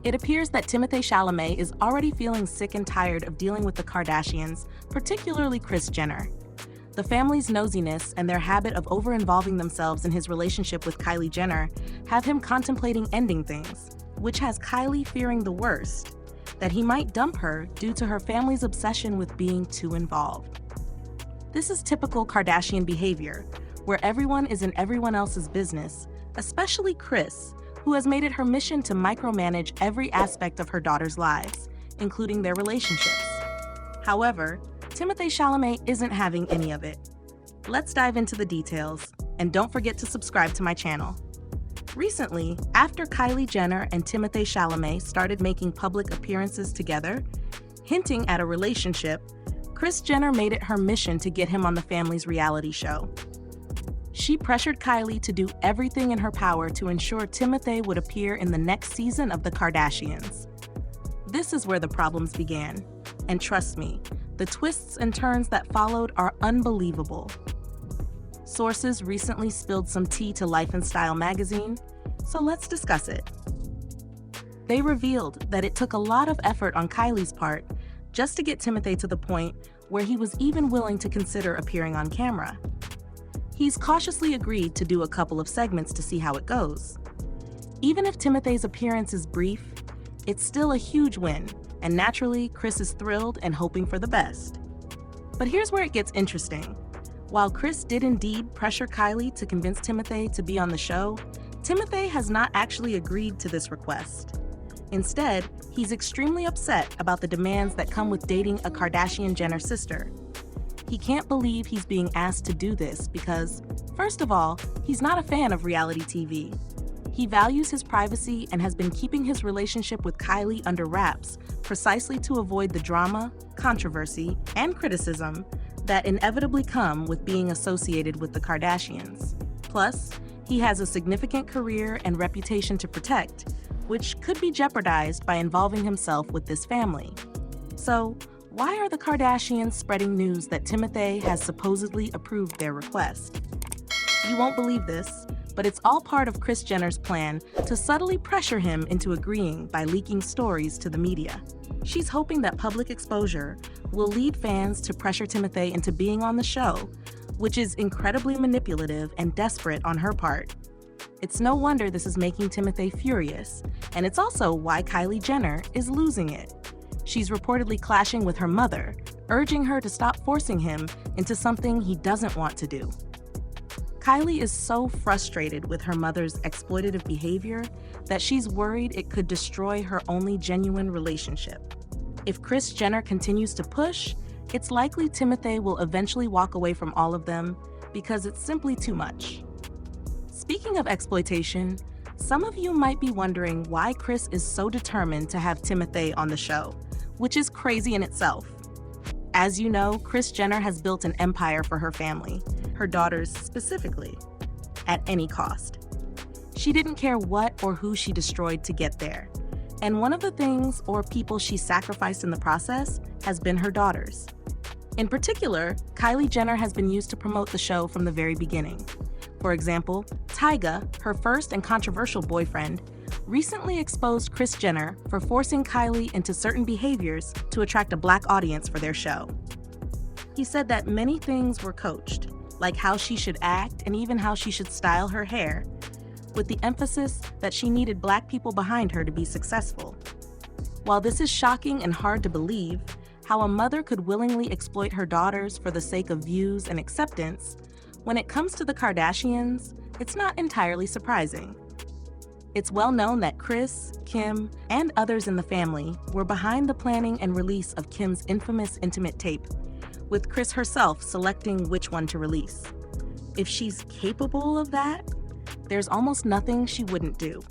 It appears that Timothée Chalamet is already feeling sick and tired of dealing with the Kardashians, particularly Kris Jenner. The family's nosiness and their habit of over-involving themselves in his relationship with Kylie Jenner have him contemplating ending things, which has Kylie fearing the worst, that he might dump her due to her family's obsession with being too involved. This is typical Kardashian behavior, where everyone is in everyone else's business, especially Kris, who has made it her mission to micromanage every aspect of her daughters' lives, including their relationships. However, Timothée Chalamet isn't having any of it. Let's dive into the details, and don't forget to subscribe to my channel. Recently, after Kylie Jenner and Timothée Chalamet started making public appearances together, hinting at a relationship, Kris Jenner made it her mission to get him on the family's reality show. She pressured Kylie to do everything in her power to ensure Timothée would appear in the next season of The Kardashians. This is where the problems began. And trust me, the twists and turns that followed are unbelievable. Sources recently spilled some tea to Life and Style magazine, so let's discuss it. They revealed that it took a lot of effort on Kylie's part just to get Timothée to the point where he was even willing to consider appearing on camera. He's cautiously agreed to do a couple of segments to see how it goes. Even if Timothée's appearance is brief, it's still a huge win, and naturally, Kris is thrilled and hoping for the best. But here's where it gets interesting. While Kris did indeed pressure Kylie to convince Timothée to be on the show, Timothée has not actually agreed to this request. Instead, he's extremely upset about the demands that come with dating a Kardashian-Jenner sister. He can't believe he's being asked to do this because, first of all, he's not a fan of reality TV. He values his privacy and has been keeping his relationship with Kylie under wraps precisely to avoid the drama, controversy, and criticism that inevitably come with being associated with the Kardashians. Plus, he has a significant career and reputation to protect, which could be jeopardized by involving himself with this family. So, why are the Kardashians spreading news that Timothée has supposedly approved their request? You won't believe this, but it's all part of Kris Jenner's plan to subtly pressure him into agreeing by leaking stories to the media. She's hoping that public exposure will lead fans to pressure Timothée into being on the show, which is incredibly manipulative and desperate on her part. It's no wonder this is making Timothée furious, and it's also why Kylie Jenner is losing it. She's reportedly clashing with her mother, urging her to stop forcing him into something he doesn't want to do. Kylie is so frustrated with her mother's exploitative behavior that she's worried it could destroy her only genuine relationship. If Kris Jenner continues to push, it's likely Timothée will eventually walk away from all of them because it's simply too much. Speaking of exploitation, some of you might be wondering why Kris is so determined to have Timothée on the show, which is crazy in itself. As you know, Kris Jenner has built an empire for her family, her daughters specifically, at any cost. She didn't care what or who she destroyed to get there. And one of the things or people she sacrificed in the process has been her daughters. In particular, Kylie Jenner has been used to promote the show from the very beginning. For example, Tyga, her first and controversial boyfriend, recently exposed Kris Jenner for forcing Kylie into certain behaviors to attract a Black audience for their show. He said that many things were coached, like how she should act and even how she should style her hair, with the emphasis that she needed Black people behind her to be successful. While this is shocking and hard to believe, how a mother could willingly exploit her daughters for the sake of views and acceptance, when it comes to the Kardashians, it's not entirely surprising. It's well known that Kris, Kim, and others in the family were behind the planning and release of Kim's infamous intimate tape, with Kris herself selecting which one to release. If she's capable of that, there's almost nothing she wouldn't do.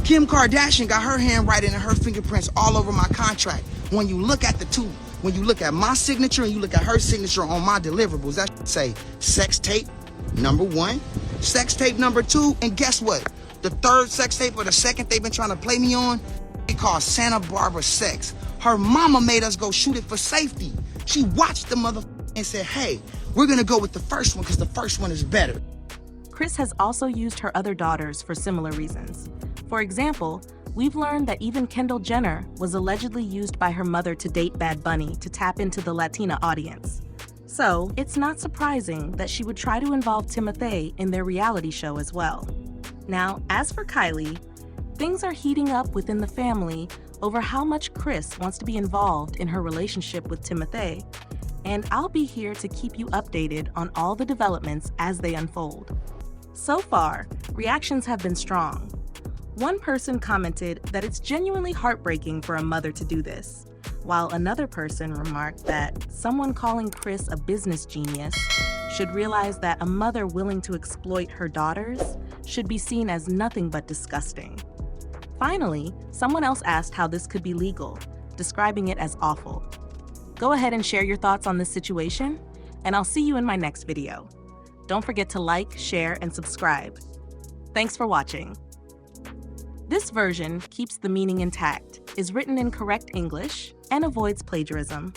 Kim Kardashian got her handwriting and her fingerprints all over my contract. When you look at the two, when you look at my signature and you look at her signature on my deliverables, that should say sex tape number 1, sex tape number 2, and guess what? The third sex tape or the second they've been trying to play me on, it called Santa Barbara Sex. Her mama made us go shoot it for safety. She watched the motherfucker and said, hey, we're gonna go with the first one because the first one is better. Kris has also used her other daughters for similar reasons. For example, We've learned that even Kendall Jenner was allegedly used by her mother to date Bad Bunny to tap into the Latina audience. So, it's not surprising that she would try to involve Timothée in their reality show as well. Now, as for Kylie, things are heating up within the family over how much Kris wants to be involved in her relationship with Timothée, and I'll be here to keep you updated on all the developments as they unfold. So far, reactions have been strong. One person commented that it's genuinely heartbreaking for a mother to do this, while another person remarked that someone calling Kris a business genius should realize that a mother willing to exploit her daughters should be seen as nothing but disgusting. Finally, someone else asked how this could be legal, describing it as awful. Go ahead and share your thoughts on this situation, and I'll see you in my next video. Don't forget to like, share, and subscribe. Thanks for watching. This version keeps the meaning intact, is written in correct English, and avoids plagiarism.